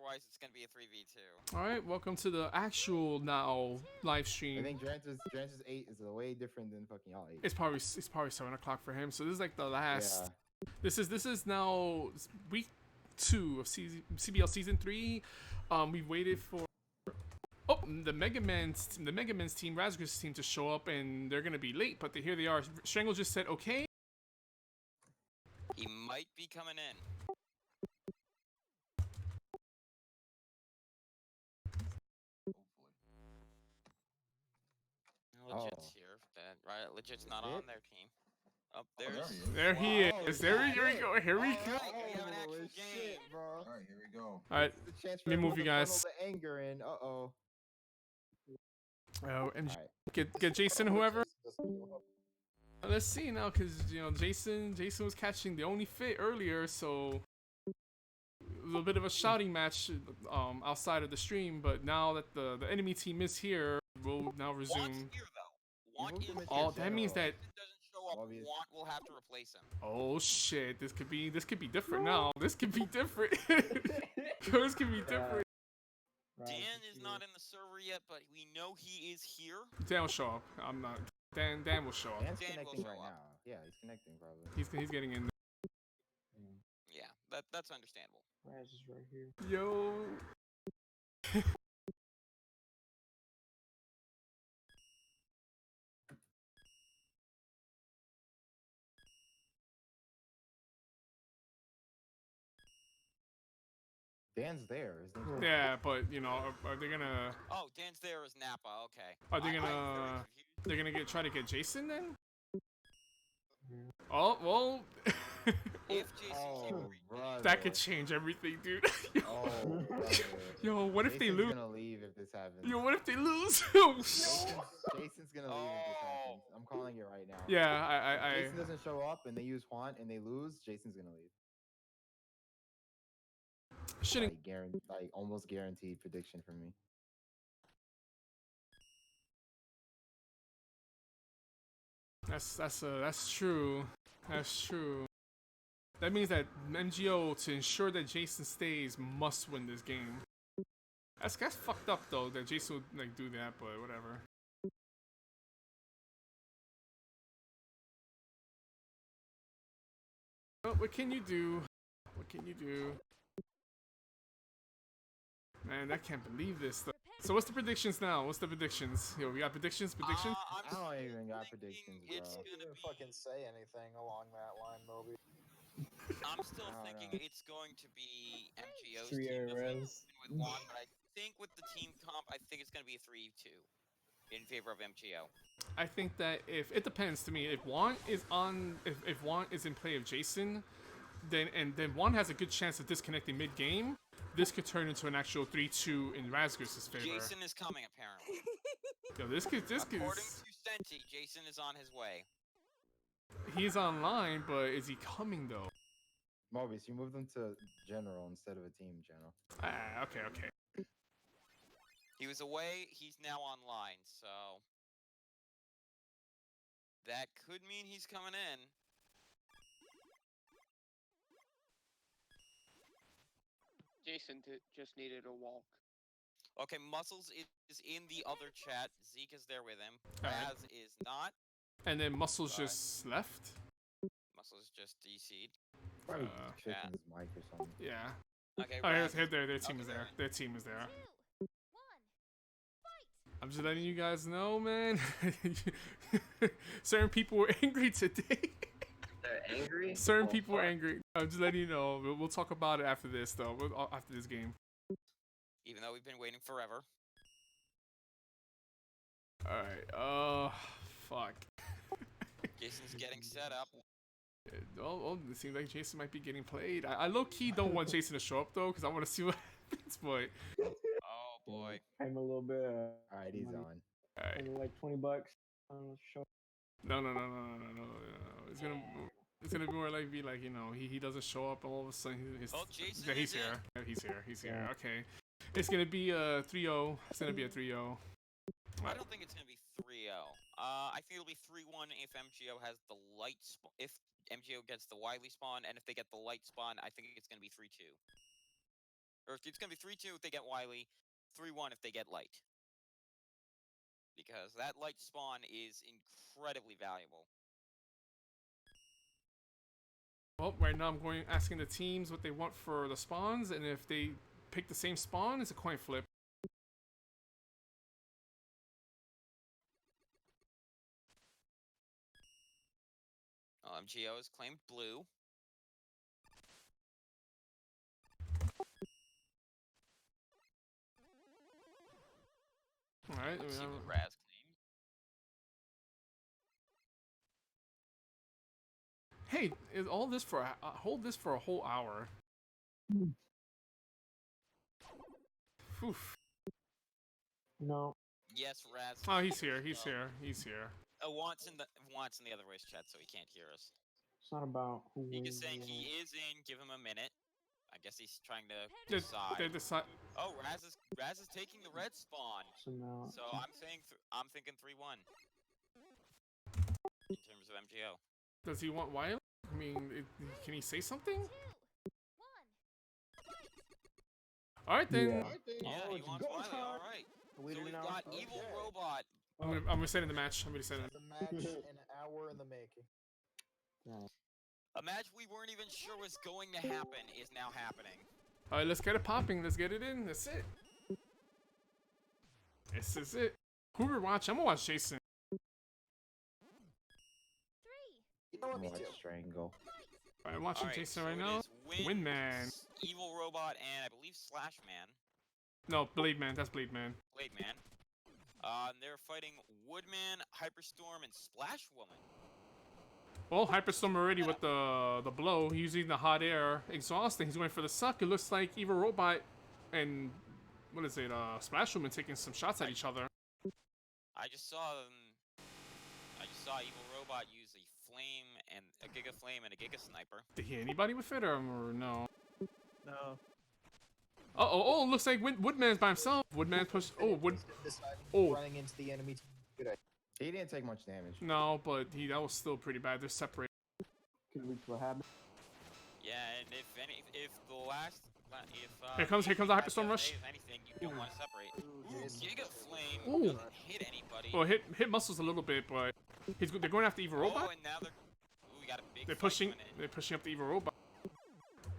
Otherwise, it's gonna be a 3v2. All right, welcome to the actual now live stream. I think Drance's 8 is way different than fucking y'all 8. It's probably 7 o'clock for him. So this is like the last. Yeah. This is now week 2 of CBL season 3. We've waited for the Megamens team, Razgriz team to show up, and they're gonna be late, but here they are. Strangle just said okay. He might be coming in. Legit's here. That right? Legit's not on their team. Oh, there he is. Here we go. Here we go. We have an actual game, bro. All right, here we go. All right, let me move you guys. The anger in. Oh, MG, get Jason, whoever. Let's see now, cause Jason was catching the only fit earlier, so a little bit of a shouting match outside of the stream. But now that the enemy team is here, we'll now resume. Want's here, though. Want is Oh, that means that. If it doesn't show up, Want will have to replace him. Oh shit! This could be different now. This could be different. This could be different. Dan is not in the server yet, but we know he is here. Dan will show up. I'm not. Dan will show up. Dan's Dan connecting will show right up. now. Yeah, he's connecting probably. He's getting in. Yeah, that's understandable. Raz is right here. Yo. Dan's there, isn't he? Yeah, but are they gonna? Oh, Dan's there as Nappa. Okay. Are they gonna? I'm very confused. They're gonna try to get Jason then? Oh well. If Jason can reach, That could change everything, dude. Oh, Yo, what if they Jason's lose? gonna leave if this happens. Yo, what if they lose? Oh, Jason's gonna leave if this happens. I'm calling it right now. yeah, If Jason doesn't show up and they use Juan and they lose, Jason's gonna leave. shouldn't. Like almost guaranteed prediction for me. That's true. That's true. That means that MGO, to ensure that Jason stays, must win this game. That's fucked up though that Jason would do that, but whatever. What can you do? What can you do? Man, I can't believe this stuff. So what's the predictions now? What's the predictions? Yo, we got predictions? I don't even got predictions, bro. It's gonna be... fucking say anything along that line, Moby. I'm still thinking it's going to be MGO's 3 team Raz. with Juan, but I think with the team comp, I think it's going to be a 3-2 in favor of MGO. I think that if it depends to me, if Juan is on, if Juan is in play of Jason, then Juan has a good chance of disconnecting mid game. This could turn into an actual 3-2 in Razgriz's favor. Jason is coming apparently. Yo, this could. According to Senti, Jason is on his way. He's online, but is he coming though? Mobius, you moved them to general instead of a team general. Okay. He was away, he's now online, so... That could mean he's coming in. Jason just needed a walk. Okay, Muscles is in the other chat. Zeke is there with him. Alright. Raz is not. And then Muscles just left. Muscles just DC'd. Probably yeah. checking his mic or something. Yeah. Okay, Oh, Raz, their team is there. Their team is there. I'm just letting you guys know, man. Certain people were angry today. They're angry? Certain people were angry. I'm just letting you know. We'll talk about it after this, though. After this game. even though we've been waiting forever. Alright, fuck. Jason's getting set up. Well, it seems like Jason might be getting played. I low-key don't want Jason to show up, though, because I want to see what happens, boy. Oh, boy. I'm a little bit. Alright, he's on. Alright. Maybe like $20. I don't know, show. No. It's gonna be more like he doesn't show up all of a sudden. Jason he's is here. in. He's here. Okay. It's gonna be a 3-0. It's gonna be a 3-0. I don't think it's gonna be 3-0. I think it'll be 3-1 if MGO has the light if MGO gets the Wily spawn, and if they get the light spawn, I think it's gonna be 3-2. Or it's gonna be 3-2 if they get Wily, 3-1 if they get Light. Because that Light spawn is incredibly valuable. Well, right now I'm asking the teams what they want for the spawns, and if they pick the same spawn, it's a coin flip. MGO has claimed blue. Alright, Let's see what Raz claims. hey, is all this for hold this for a whole hour? Oof. No. Yes, Raz. Oh, he's here. He's here. He's here. Wants in the other voice chat, so he can't hear us. It's not about who He wins. is saying he is in. Give him a minute. I guess he's trying to They decide. decide. Oh, Raz is taking the red spawn. So now. So I'm thinking 3-1 in terms of MGO. Does he want Wily? I mean, can he say something? All right then. Yeah, he wants Wily. All right. So we've got Evilrobot. I'm gonna set in the match. I'm gonna set in. The match an hour in the making. A match we weren't even sure was going to happen is now happening. All right, let's get it popping. Let's get it in. That's it. This is it. Who we watch? I'm gonna watch Jason. You know what? Me Watch too. Strangle. I'm watching All right, Jason so right it now. is Windman. Evilrobot, and I believe Splashman. No, Blademan. That's Blademan. Blademan. They're fighting Woodman, Hyperstorm, and Splashwoman. Well, Hyperstorm already with the blow. He's using the hot air exhaust, and he's going for the suck. It looks like Evilrobot and what is it? Splashwoman taking some shots at each other. I just saw Evilrobot use a flame and a Giga Flame and a Giga Sniper. Did he hit anybody with it or no? No. Oh, looks like Woodman's by himself. Woodman's pushed. Oh, Running into the enemy. Good idea. He didn't take much damage. No, but that was still pretty bad. They're separated. Could lead to a habit. Yeah, and if the last Here comes the Hyperstorm rush. If anything, you don't want to separate. Ooh, Giga Flame Ooh. doesn't hit anybody. Well, hit muscles a little bit, but they're going after Evilrobot. Oh, and now we got a big. They're fight pushing. going in. They're pushing up the Evilrobot.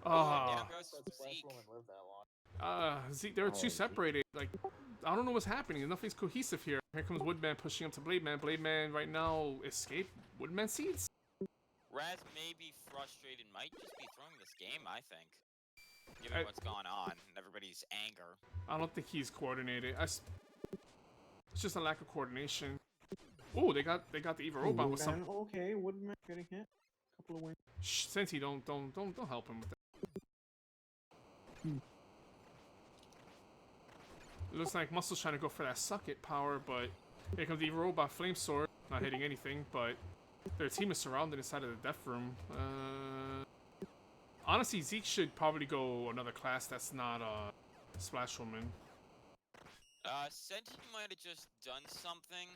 Oh, Ah. and down goes Zeke. Lived that long. Zeke, they're too Oh, separated. Like, I don't know what's happening. Nothing's cohesive here. Here comes Woodman pushing up to Blademan. Blademan right now escape Woodman seeds. Raz may be frustrated, might just be throwing this game, I think. Given what's gone on and everybody's anger. I don't think he's coordinated. It's just a lack of coordination. Oh, they got the Evilrobot with some. Okay, Woodman getting hit. Couple of wins. Shh, Senti, don't help him with that. It looks like Muscle's trying to go for that suck it power, but here comes the Evilrobot Flame Sword, not hitting anything, but their team is surrounded inside of the Death Room. Honestly, Zeke should probably go another class that's not Splashwoman. Senti might have just done something.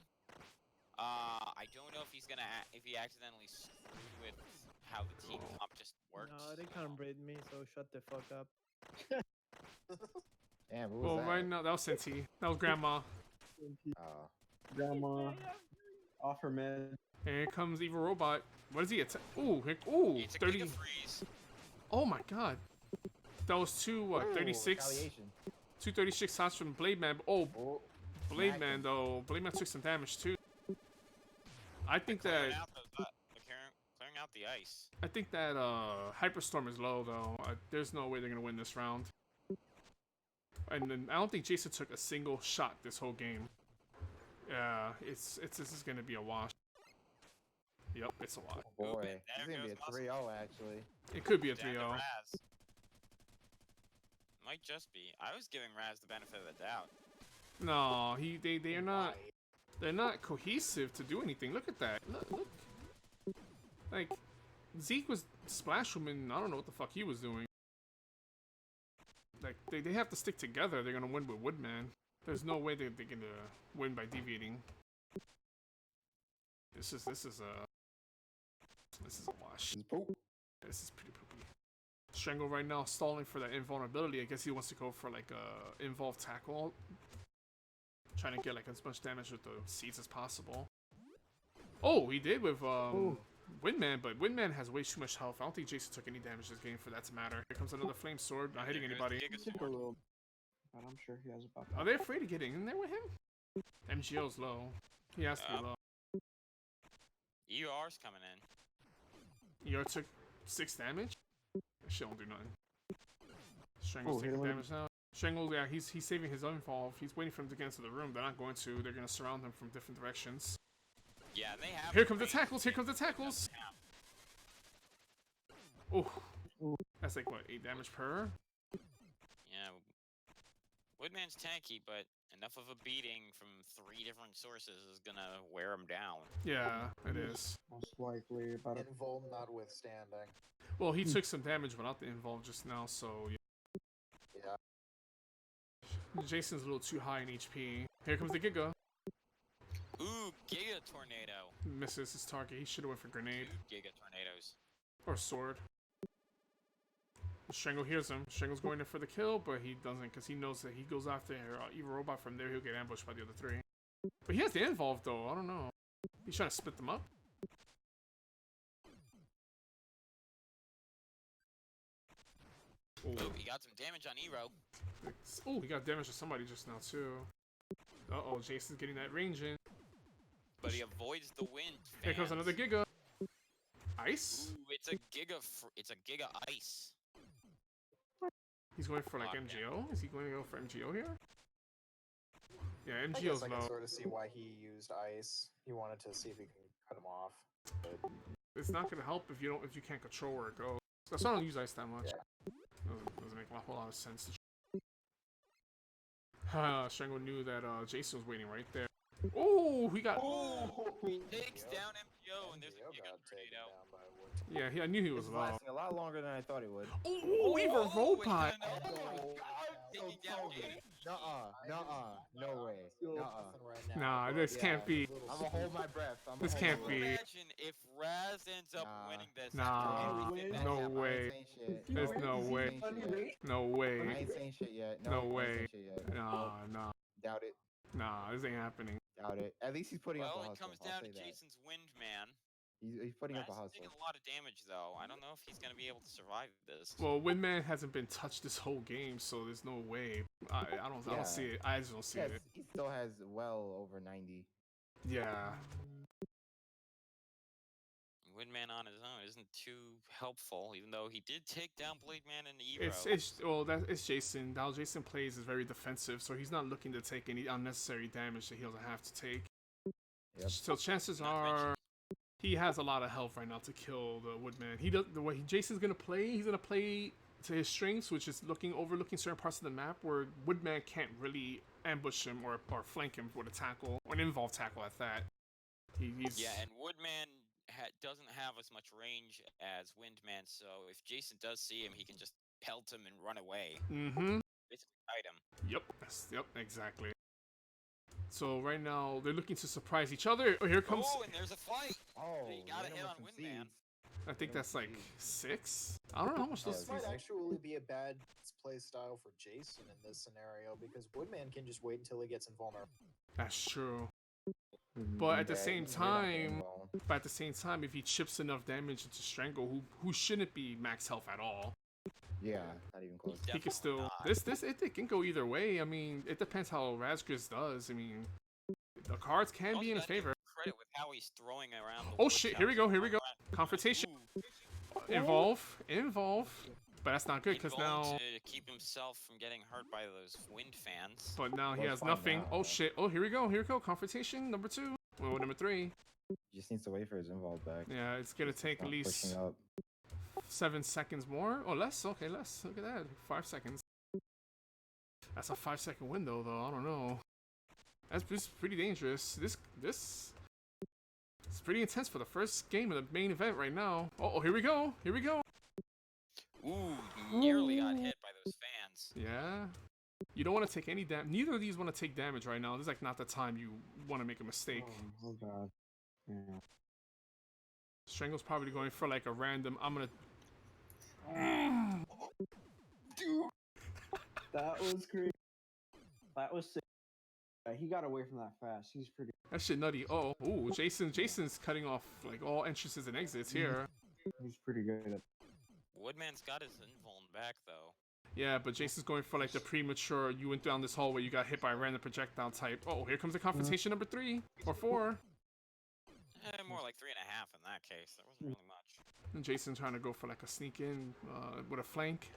I don't know if he accidentally screwed with how the team comp just works. No, they can't braid me, so shut the fuck up. Damn, what was Well, that? right now, that was Senti. That was Grandma. Grandma. Offer mid. And here comes Evilrobot. What is he attack? Ooh, It's a 30. Giga Freeze. Oh my god. That was 36? Retaliation. 236 shots from Blademan. Oh, Oh, Blademan though. Blademan took some damage too. I think Clearing that out clearing out the ice. Hyperstorm is low though. There's no way they're gonna win this round. And then I don't think Jason took a single shot this whole game. Yeah, this is gonna be a wash. Yep, it's a wash. boy. There It's gonna be goes a 3-0 actually. It could be a Down to 3-0. Raz. Might just be. I was giving Raz the benefit of the doubt. No, they're not. They're not cohesive to do anything. Look at that. Look. Like, Zeke was Splashwoman. I don't know what the fuck he was doing. Like, they have to stick together. They're gonna win with Woodman. There's no way they're gonna win by deviating. This is a wash. It's poop. This is pretty poopy. Strangle right now stalling for that invulnerability. I guess he wants to go for like a involved tackle. Trying to get like as much damage with the seeds as possible. Oh, he did with Windman, but Windman has way too much health. I don't think Jason took any damage this game for that to matter. Here comes another flame sword, not hitting anybody. Took a little, but I'm sure he has about. Are they afraid of getting in there with him? MGO's low. He has to be low. ER's coming in. ER took 6 damage. Shit don't do nothing. Strangle's taking damage now. Strangle, yeah, he's saving his involve. He's waiting for him to get into the room. They're not going to. They're going to surround him from different directions. Yeah, they have. Here comes the tackles. Here comes the tackles. Oh, that's like what, 8 damage per? Yeah. Woodman's tanky, but enough of a beating from 3 different sources is gonna wear him down. Yeah, it is. Most likely, but Invul notwithstanding. Well, he took some damage without the involve just now, so yeah. Jason's a little too high in HP. Here comes the Giga. Ooh, Giga Tornado. Misses his target. He should have went for grenade. 2 Giga Tornadoes. Or sword. Strangle hears him. Strangle's going in for the kill, but he doesn't because he knows that he goes after Evilrobot. From there, he'll get ambushed by the other 3. But he has the involve, though. I don't know. He's trying to split them up. Oh, he got some damage on Ero. Oh, he got damage to somebody just now, too. Uh-oh, Jason's getting that range in. But he avoids the wind. Here comes another Giga. Ice? Ooh, it's a Giga Ice. He's going for like MGO? Is he going to go for MGO here? Yeah, MGO's I low. can sort of see why he used ice. He wanted to see if he can cut him off. But It's not gonna help if you can't control where it goes. That's why I don't use ice that much. Yeah. Doesn't make a whole lot of sense. Strangle knew that Jason was waiting right there. Oh, he got. Takes down MGO, and there's a Giga Tornado. Yeah, I knew he was It's low. lasting a lot longer than I thought it would. Oh, Evilrobot. No way. Nah, this can't be. I'm gonna hold my breath. This can't be. Imagine if Raz ends up winning this. Nah, no way. There's no way. No I way. ain't saying shit yet. No I ain't way. saying shit yet. Nah. Doubt it. Nah, this ain't happening. Doubt it. At least he's putting up a Well, hustle. it comes I'll down to say that. Jason's Windman. He's putting up a Raz is hustle. taking a lot of damage, though. I don't know if he's gonna be able to survive this. Well, Windman hasn't been touched this whole game, so there's no way. I don't see it. I just don't see it. He still has well over 90. Yeah. Windman on his own isn't too helpful, even though he did take down Blademan and Evo. It's Jason. How Jason plays is very defensive, so he's not looking to take any unnecessary damage that he doesn't have to take. Yep. So chances are he has a lot of health right now to kill the Woodman. The way Jason's gonna play, he's gonna play to his strengths, which is overlooking certain parts of the map where Woodman can't really ambush him or flank him with a tackle or an involved tackle at that. He's Yeah, and Woodman doesn't have as much range as Windman, so if Jason does see him, he can just pelt him and run away. Mm-hmm. Basically, hide him. Yep, exactly. So right now they're looking to surprise each other. Oh, here comes. Oh, and there's a fight. Oh, He got a hit him hit with on some Windman. seeds. I think that's like 6. I don't know how much Yeah, those. This might actually be a bad play style for Jason in this scenario because Woodman can just wait until he gets invulnerable. That's true. But at the Yeah, same he's right up there, time, well. if he chips enough damage into Strangle, who shouldn't be max health at all, Yeah, not even close. he can Definitely still. not. It can go either way. I mean, it depends how Razgriz does. I mean, the cards can Also be in his gotta give favor. him credit with how he's throwing around the Oh wood shit! chops Here we go. and Here we go. running around. Confrontation. Ooh, Involve. But that's not good because Involved now. to keep himself from getting hurt by those wind fans. But now he Well, has fine nothing. now. Oh shit! Oh, here we go. Confrontation number 2. Well, number 3. Just needs to wait for his involve back. Yeah, it's gonna take at Not least pushing up. 7 seconds more. Oh, less. Okay, less. Look at that. 5 seconds. That's a 5-second window, though. I don't know. That's pretty dangerous. This it's pretty intense for the first game of the main event right now. Oh, here we go. Here we go. Ooh, nearly got hit by those fans. Yeah. You don't want to take any damage. Neither of these want to take damage right now. This is like not the time you want to make a mistake. Oh god. Yeah. Strangle's probably going for like a random. I'm gonna Dude, that was crazy. That was sick. He got away from that fast. He's pretty. That shit nutty. Oh, ooh, Jason's cutting off like all entrances and exits here. He's pretty good at. Woodman's got his invuln back though. Yeah, but Jason's going for like the premature. You went down this hallway, you got hit by a random projectile type. Oh, here comes the confrontation number 3 or 4. More like 3.5 in that case. There wasn't really much. And Jason trying to go for like a sneak in with a flank.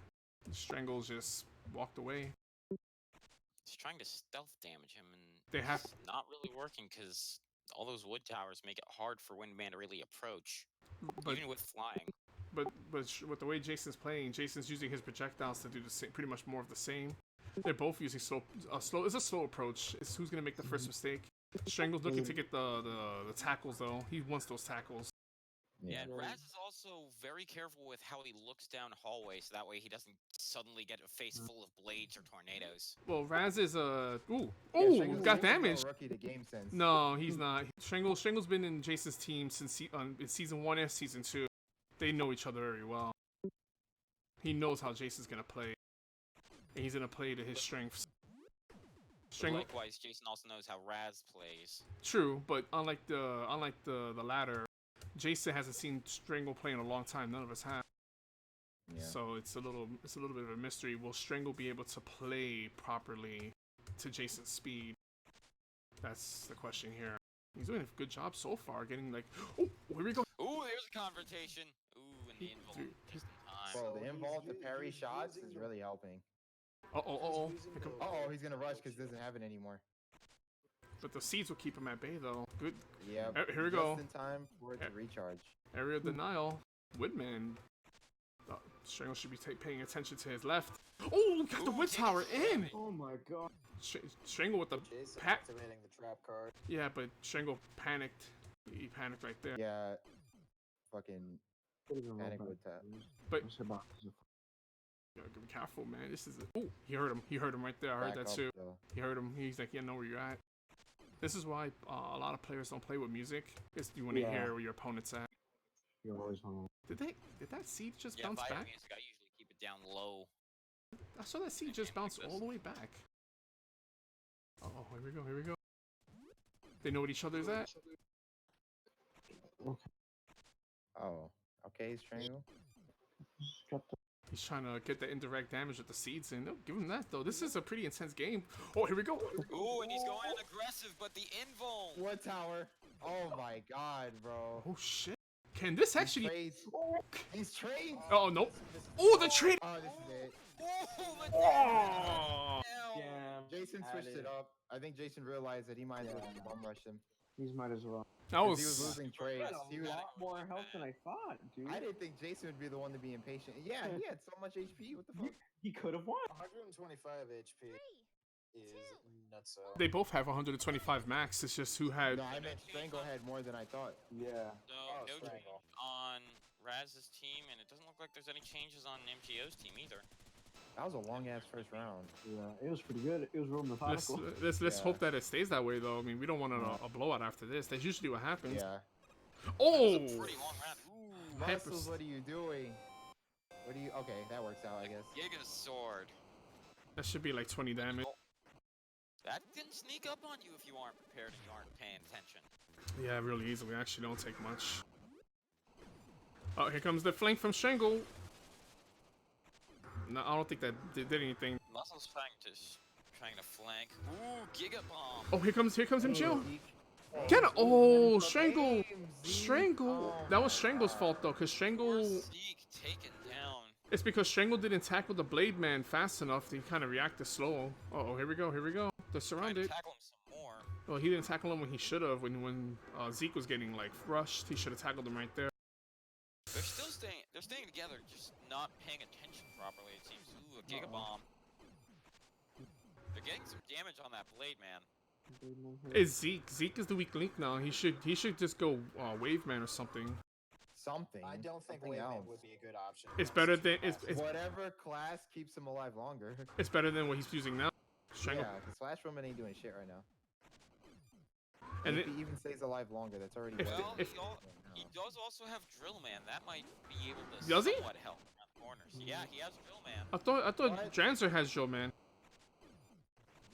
Strangle's just walked away. He's trying to stealth damage him, and It's not really working because all those wood towers make it hard for Windman to really approach, but even with flying. but with the way Jason's playing, Jason's using his projectiles to do the same, pretty much more of the same. They're both using slow. It's a slow approach. It's who's gonna make the first mistake. Strangle's looking to get the tackles though. He wants those tackles. Yeah, and Raz is also very careful with how he looks down hallways, so that way he doesn't suddenly get a face full of blades or tornadoes. Well, Raz is Strangle's got no damage. Rookie to game sense. No, he's not. Strangle's been in Jason's team since in season 1 and season 2. They know each other very well. He knows how Jason's gonna play, and he's gonna play to his strengths. Likewise, Jason also knows how Raz plays. True, but unlike the latter, Jason hasn't seen Strangle play in a long time. None of us have. Yeah. So it's a little bit of a mystery. Will Strangle be able to play properly to Jason's speed? That's the question here. He's doing a good job so far, getting like, oh, here we go. Ooh, there's a confrontation. Ooh, and the invuln just in time. Bro, the invuln to parry shots is really helping. Uh-oh. Uh-oh, he's gonna rush because he doesn't have it anymore. But the seeds will keep him at bay, though. Good. Yeah. Here we go. Just in time for it to recharge. Area of denial. Woodman. Strangle should be paying attention to his left. Oh, got the wood tower in. Oh my god. Strangle with the Jason pat. activating the trap card. Yeah, but Strangle panicked. He panicked right there. Yeah. Fucking panic with that. But you gotta be careful, man. This is a... Ooh, he heard him. He heard him right there. I heard that too. He heard him. He's like, yeah, I know where you're at. This is why a lot of players don't play with music. Is you want to hear where your opponent's at. You always want Did that seed just bounce via back? music, I usually keep it down low. I saw that seed just bounce all the way back. Oh, here we go. They know what each other's at. Oh, okay, Strangle. He's trying to get the indirect damage with the seeds in. No, give him that though. This is a pretty intense game. Oh, here we go. Ooh, and he's going aggressive, but the invuln. Wood tower. Oh my god, bro. Oh shit. Can this actually? He's trades. Oh nope. Oh, the trade. Oh, this is it. Oh. Yeah. Jason switched it up. I think Jason realized that he might as well bum rush him. He might as well. That He was. was losing trades. He had a lot more health than I thought, dude. I didn't think Jason would be the one to be impatient. Yeah, he had so much HP. What the fuck? He could have won. 125 HP is nuts. They both have 125 max. It's just who had. No, I meant Strangle had more than I thought. Yeah. No, no change Strangle. on Raz's team, and it doesn't look like there's any changes on MGO's team either. That was a long ass first round. Yeah, it was pretty good. It was real methodical. Let's Yeah. hope that it stays that way though. I mean, we don't want a blowout after this. That's usually what happens. Yeah. Oh. It's a pretty long round. Ooh, Muscles, what are you doing? What do you? Okay, that works out, I guess. Giga sword. That should be like 20 damage. That can sneak up on you if you aren't prepared and you aren't paying attention. Yeah, really easily. Actually, don't take much. Oh, here comes the flank from Strangle. No, I don't think that did anything. Muscle's trying to flank. Ooh, Giga bomb. Oh, here comes MGO. Get it! Oh, Strangle. Strangle. That was Strangle's fault though, cause Strangle. Zeke taken down. It's because Strangle didn't tackle the Blademan fast enough. He kind of reacted slow. Oh, here we go. Here we go. They're Trying to surrounded. tackle him some more. Well, he didn't tackle him when he should have. When Zeke was getting like rushed, he should have tackled him right there. They're still staying. They're staying together, just not paying attention properly. It seems. Ooh, a Giga bomb. They're getting some damage on that blade, man. It's Zeke. Zeke is the weak link now. He should just go Waveman or something. Something. I don't think something Waveman else. would be a good option. It's better than it's Whatever class keeps him alive longer. it's better than what he's using now. Strangle. Yeah, the Splashwoman ain't doing shit right now. And if it- he even stays alive longer, that's already If better. Well, if- he does also have Drill Man. That might be able to Does he? somewhat help around the corners. Yeah, he has Drillman. I thought Janzer has Joe, man.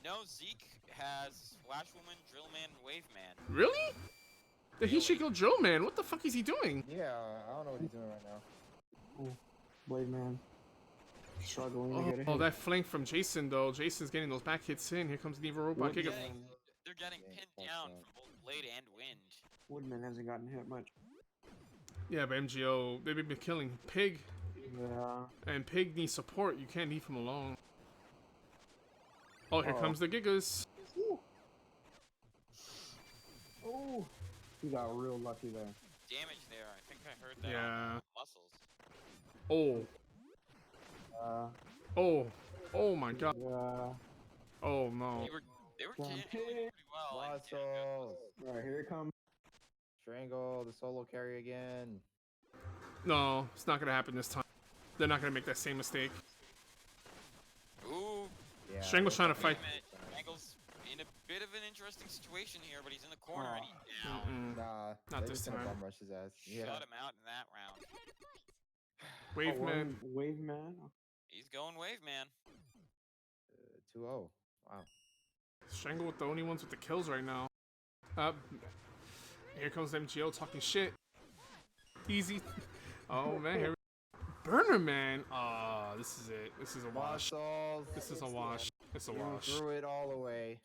No, Zeke has Splashwoman, Drillman, and Waveman. Really? Then he should go Joe, man. What the fuck is he doing? Yeah, I don't know what he's doing right now. Ooh, Blademan struggling to get a Oh, hit. that flank from Jason, though. Jason's getting those back hits in. Here comes the Evilrobot. Woodman. They're getting Yeah, pinned fuck down that. from both Blade and Wind. Woodman hasn't gotten hit much. Yeah, but MGO, they've been killing Pig. Yeah. And Pig needs support. You can't leave him alone. Oh, here Uh-oh. comes the Gigas. Oh, he got real lucky there. Damage there. I think I heard that Yeah. on muscles. Oh. Oh my god. Yeah. Oh no. They were Damn doing pig. pretty well. and Muscles. All right, here it comes. Strangle the solo carry again. No, it's not gonna happen this time. They're not gonna make that same mistake. Ooh, Yeah. Strangle's trying to wait fight. a minute. Angle's in a bit of an interesting situation here, but he's in the corner and he's down. Mm-mm. Nah, Not they're this just gonna time. bum rush his ass. Yeah. Shut him out in that round. Waveman. Waveman. He's going Waveman. 2-0. Wow. Strangle with the only ones with the kills right now. Here comes MGO talking shit. Easy. Oh man, here we Burnerman. Ah, this is it. This is a wash. Muscles. This is a wash. It's a You wash. threw it all away.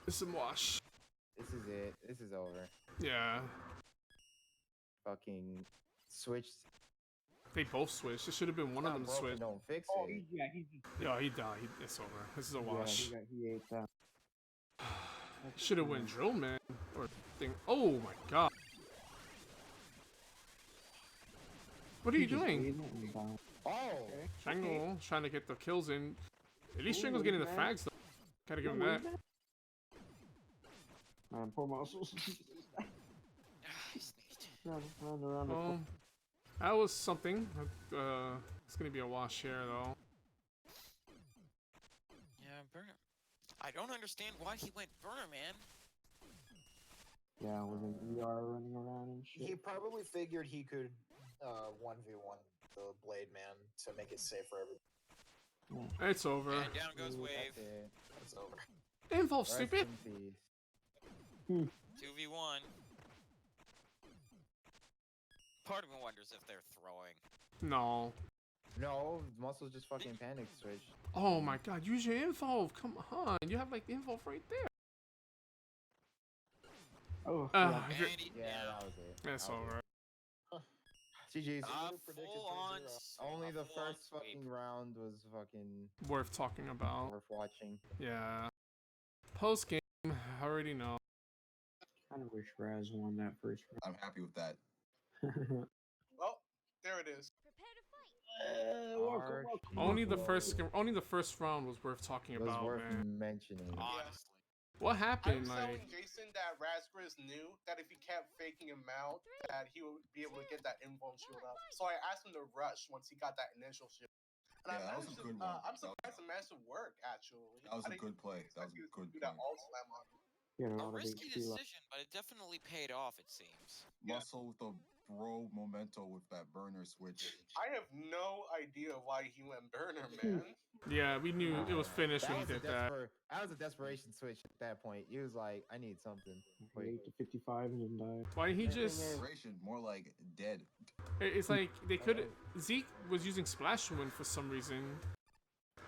This is a wash. This is it. This is over. Yeah. Fucking switched. They both switched. It should have been one of them to switch. Don't fix Oh, it. he Yo, he died. It's over. This is a wash. he ate that. Should have went drill man or thing. Oh my god. What are you doing? Oh. Strangle trying to get the kills in. At least Ooh, Strangle's getting the Windman. frags though. Gotta give him that. Man, poor muscles. He sneezed. Around. Well, that was something. It's gonna be a wash here though. Yeah, Burner. I don't understand why he went Burnerman. Yeah, with an ER running around and shit. He probably figured he could 1v1 the Blademan to make it safe for everybody. It's over. And down goes Ooh, Wave. that's it. It's over. Involve Rest stupid. in peace. 2v1. Part of me wonders if they're throwing. No. No, Muscles just fucking panic switched. Oh my god, use your involve. Come on. You have like the involve right there. Oh, Uh, yeah. if you're- And he Yeah, down. that was it. It's That was over. it. GG's. predicted Full on. 3-0. Only the full-on first sweep. fucking round was fucking Worth talking about. worth watching. Yeah. Post game, I already know. kind of wish Raz won that first I'm happy with that. round. Well, there it is. Harsh. Only the Evilrobot. first round was worth talking It was about, worth man. mentioning. Honestly. What I happened? was Like, telling Jason that Razgriz knew that if he kept faking him out, that he would be able to get that invuln shield up. So I asked him to rush once he got that initial shield. And Yeah, that was a good one. I'm surprised it managed to work, actually. That was I a didn't good play. That was expect a you to good do that play. alt slam on him. You A know, the risky big Sheila. decision, but it definitely paid off, it seems. Muscle with the bro memento with that burner switch. I have no idea why he went burner, man. yeah, we knew it was finished when he was a did that. that was a desperation switch at that point. He was like, I need something. He ate to 55 and then died. Why didn't he just? Desperation, more like dead. It's like they could. Zeke was using Splashwoman for some reason.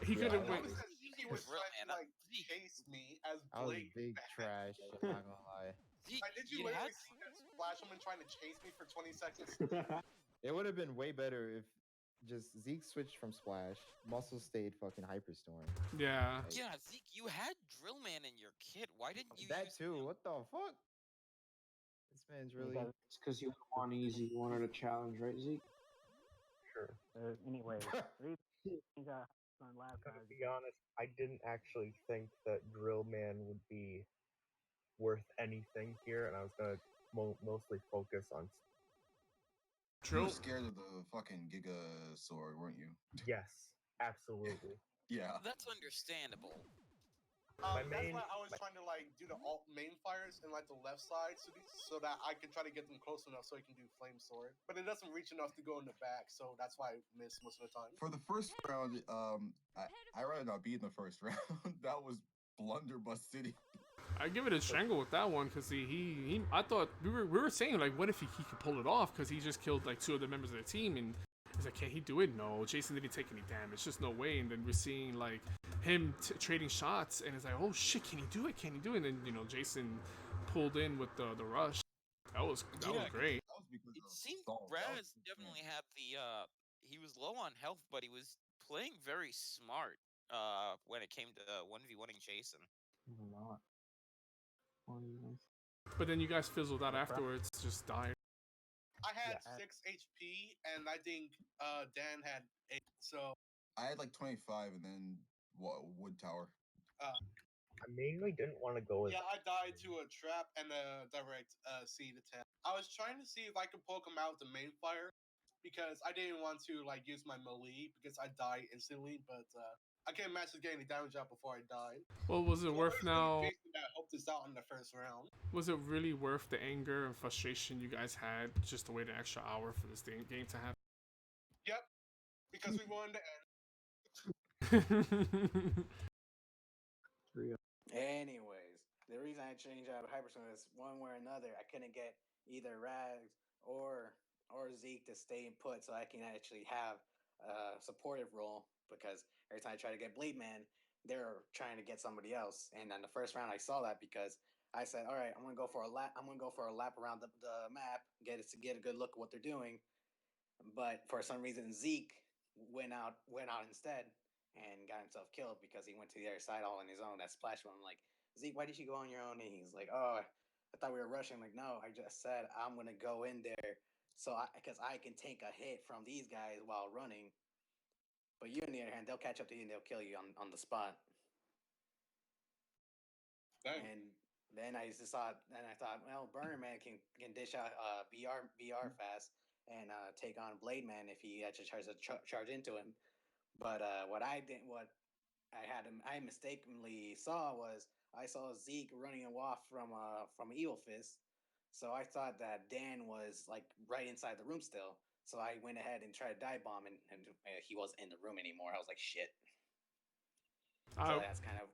He could have That went. was because he was Real trying to man, like chase me as I was Blade. big trash. I'm not gonna lie. Zeke, Like, did you had literally see that Splashwoman trying to chase me for 20 seconds? It would have been way better if just Zeke switched from Splash, Muscle stayed fucking Hyperstorm. Yeah. Yeah, Zeke, you had Drillman in your kit. Why didn't you That use too. him? What the fuck? This man's really. It's because you want easy. You wanted a challenge, right, Zeke? Sure. Anyway, to be honest, I didn't actually think that Drill Man would be worth anything here, and I was gonna mostly focus on. You Drill. were scared of the fucking Giga sword, weren't you? Yes, absolutely. Yeah. That's understandable. My That's main- why I was trying to like do the alt main fires in like the left side, so that I can try to get them close enough so he can do flame sword. But it doesn't reach enough to go in the back, so that's why I miss most of the time. For the first round, I rather not be in the first round. That was blunderbuss city. I give it a strangle with that one because he I thought we were saying like what if he could pull it off because he just killed like 2 of the members of the team and he's like, can he do it? No, Jason didn't take any damage, just no way. And then we're seeing like him trading shots and it's like, oh shit, can he do it? Can he do it? And then you know Jason pulled in with the rush. That was great. That was because It of seemed Saul. That was- Raz definitely had the he was low on health, but he was playing very smart when it came to 1v1ing Jason. A lot. Well, you know. But then you guys fizzled out afterwards, just died. I had Yeah, 6 HP, and I think Dan had 8. So I had like 25 and then wood tower. I mainly didn't want to go with. yeah, I died to a trap and a direct C to 10. I was trying to see if I could poke him out with the main fire because I didn't want to like use my melee because I died instantly, but I can't imagine getting any damage out before I died. Well, was it So worth I was really now? basing that hope this out in the first round. Was it really worth the anger and frustration you guys had just to wait an extra hour for this game to happen? Yep, because we wanted to end. Anyways, the reason I changed out of Hyperstorm is one way or another, I couldn't get either Rags or Zeke to stay in put so I can actually have a supportive role because every time I try to get Blademan, they're trying to get somebody else. And on the first round, I saw that because I said, all right, I'm gonna go for a lap. I'm gonna go for a lap around the map, get a good look at what they're doing. But for some reason, Zeke went out instead and got himself killed because he went to the other side all on his own. That Splashwoman. I'm like, Zeke, why did you go on your own? And he's like, oh, I thought we were rushing. I'm like, no, I just said I'm gonna go in there because I can take a hit from these guys while running. But you, on the other hand, they'll catch up to you and they'll kill you on the spot. Dang. And then I just thought, well, Burnerman can dish out BR fast and take on Blademan if he actually tries to charge into him. But what I mistakenly saw was I saw Zeke running off from Evil Fist. So I thought that Dan was like right inside the room still. So I went ahead and tried to dive bomb, and he wasn't in the room anymore. I was like, shit. So that's kind of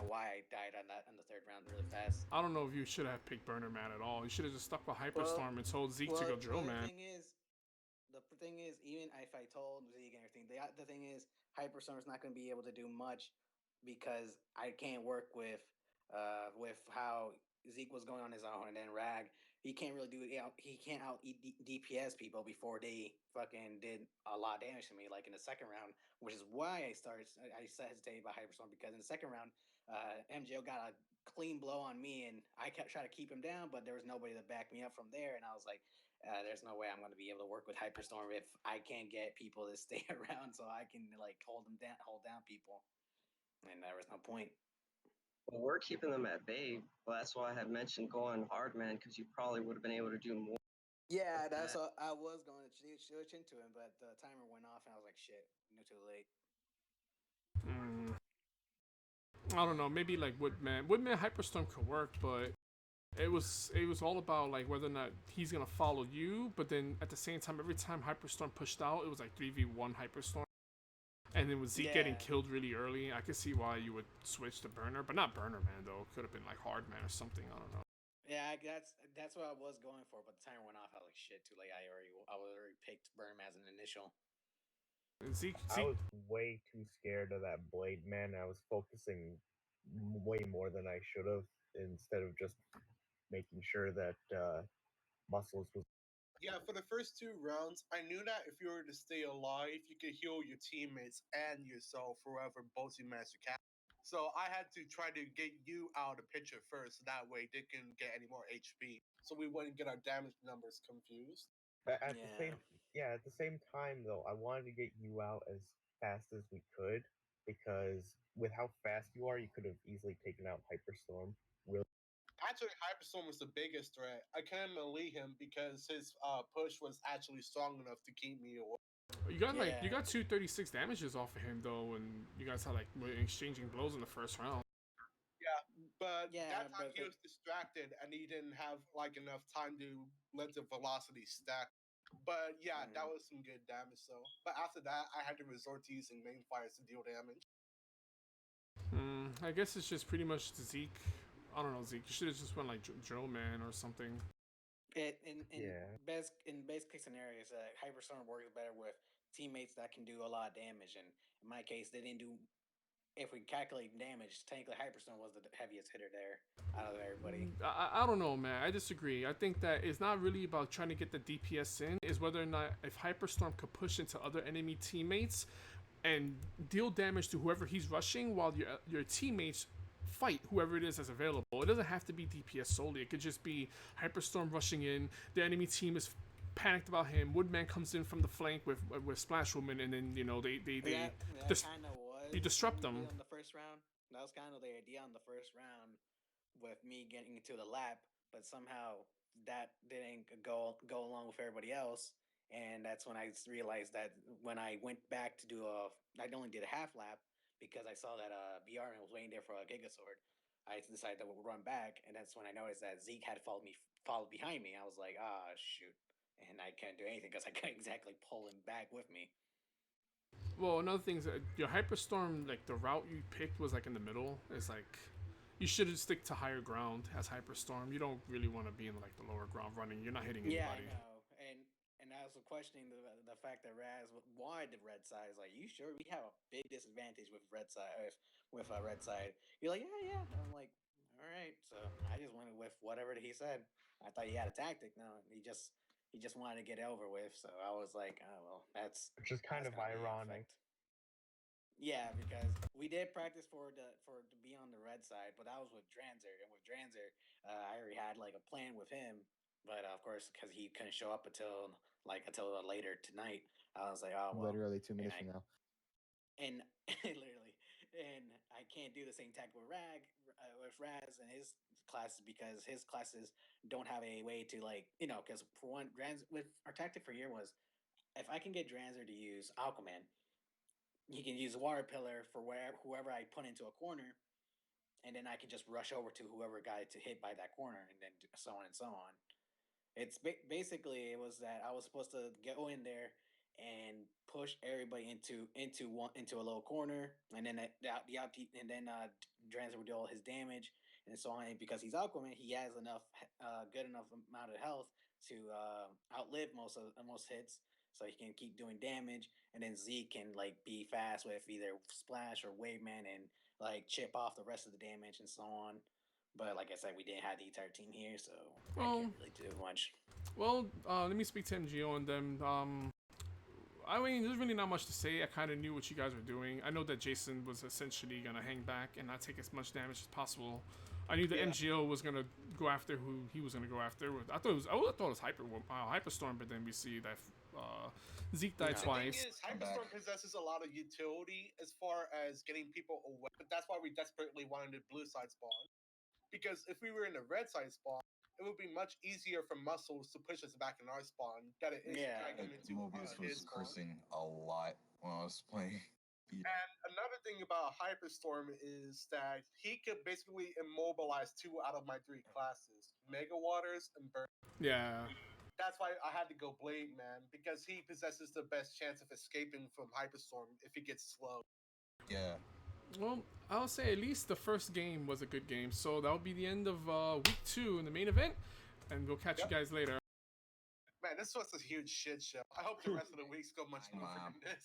why I died on the third round really fast. I don't know if you should have picked Burnerman at all. You should have just stuck with Hyperstorm and told Zeke to go drill man. The thing is, even if I told Zeke and everything, the thing is, Hyperstorm is not going to be able to do much because I can't work with how Zeke was going on his own, and then Rag, he can't really do it. He can't out DPS people before they fucking did a lot of damage to me, like in the second round, which is why I hesitated by Hyperstorm because in the second round, MGO got a clean blow on me, and I kept trying to keep him down, but there was nobody to back me up from there, and I was like, there's no way I'm going to be able to work with Hyperstorm if I can't get people to stay around so I can like hold down people, and there was no point. Well, we're keeping them at bay. Well, that's why I had mentioned going hard man because you probably would have been able to do more. Yeah, that's what I was going to switch into him, but the timer went off, and I was like, shit, too late. I don't know, maybe like Woodman Hyperstorm could work, but it was all about like whether or not he's gonna follow you. But then at the same time, every time Hyperstorm pushed out, it was like 3v1 Hyperstorm. And then with Zeke getting killed really early, I could see why you would switch to Burner, but not Burnerman though. Could have been like Hardman or something. I don't know. Yeah, that's what I was going for, but the timer went off. I was like, shit, too late. I already picked Burnerman as an initial. Zeke. I was way too scared of that Blademan. I was focusing way more than I should have instead of just making sure that Muscles was. Yeah, for the first 2 rounds, I knew that if you were to stay alive, you could heal your teammates and yourself forever both you managed to catch. So I had to try to get you out of the picture first, so that way they couldn't get any more HP, so we wouldn't get our damage numbers confused. At the same time though, I wanted to get you out as fast as we could because with how fast you are, you could have easily taken out Hyperstorm. Actually, Hyperstorm was the biggest threat. I couldn't melee him because his push was actually strong enough to keep me away. You got you got 236 damages off of him though, and you guys had like exchanging blows in the first round. But Yeah, that time but he was distracted and he didn't have like enough time to let the velocity stack. But yeah, that was some good damage. So, but after that, I had to resort to using main fires to deal damage. I guess it's just pretty much Zeke. I don't know, Zeke. You should have just went like Drill Man or something. In Yeah. best case scenarios, Hyperstorm works better with teammates that can do a lot of damage. And in my case, they didn't do. If we calculate damage, technically Hyperstorm was the heaviest hitter there out of everybody. I don't know, man. I disagree. I think that it's not really about trying to get the DPS in. Is whether or not if Hyperstorm could push into other enemy teammates and deal damage to whoever he's rushing, while your teammates fight whoever it is that's available. It doesn't have to be DPS solely. It could just be Hyperstorm rushing in. The enemy team is panicked about him. Woodman comes in from the flank with Splashwoman, and then That kind of was. you disrupt the them. idea on the first round. That was kind of the idea on the first round, with me getting into the lap, but somehow that didn't go along with everybody else. And that's when I realized that when I went back to do I only did a half lap because I saw that BRman was waiting there for a Gigasword. I decided to run back, and that's when I noticed that Zeke had followed behind me. I was like, ah, shoot, and I can't do anything because I couldn't exactly pull him back with me. Well, another thing is that your Hyperstorm, like the route you picked was like in the middle. It's like you should stick to higher ground as Hyperstorm. You don't really want to be in like the lower ground running. You're not hitting anybody. Yeah, I know. And I was questioning the fact that Raz wanted the red side. I was like, you sure we have a big disadvantage with red side with a red side? You're like, yeah. And I'm like, all right. So I just went with whatever he said. I thought he had a tactic. No, he just wanted to get it over with. So I was like, oh well, that's Which is kind of ironic. Yeah, because we did practice for to be on the red side, but that was with Dranzer, and with Dranzer, I already had like a plan with him, but of course, because he couldn't show up until later tonight, I was like, oh well, Literally 2 minutes from now. and literally, and I can't do the same tactic with Raz and his classes because his classes don't have a way to because for one, with our tactic for year was if I can get Dranzer to use Aquaman. He can use Water Pillar for whoever I put into a corner, and then I can just rush over to whoever got to hit by that corner, and then so on and so on. It's basically it was that I was supposed to go in there and push everybody into a little corner, and then Dranzer would do all his damage and so on. And because he's Aquaman, he has enough good enough amount of health to outlive most hits. So he can keep doing damage, and then Zeke can be fast with either Splash or Waveman and chip off the rest of the damage and so on. But like I said, we didn't have the entire team here, so I can't really do much. Well, let me speak to MGO and them. I mean, there's really not much to say. I kind of knew what you guys were doing. I know that Jason was essentially gonna hang back and not take as much damage as possible. I knew that MGO was gonna go after who he was gonna go after. I thought it was Hyperstorm, but then we see that Zeke died twice. The thing is, Hyperstorm possesses a lot of utility as far as getting people away. But that's why we desperately wanted the blue side spawn. Because if we were in the red side spawn, it would be much easier for Muscles to push us back in our spawn. That it is drag him into Mobius was cursing a lot when I was playing. And another thing about Hyperstorm is that he could basically immobilize 2 out of my 3 classes, Mega Waters and Burn. Yeah. That's why I had to go Blademan, because he possesses the best chance of escaping from Hyperstorm if he gets slow. Yeah. Well, I'll say at least the first game was a good game. So that'll be the end of week 2 in the main event, and we'll catch you guys later. Man, this was a huge shit show. I hope the rest of the weeks go much smoother than this.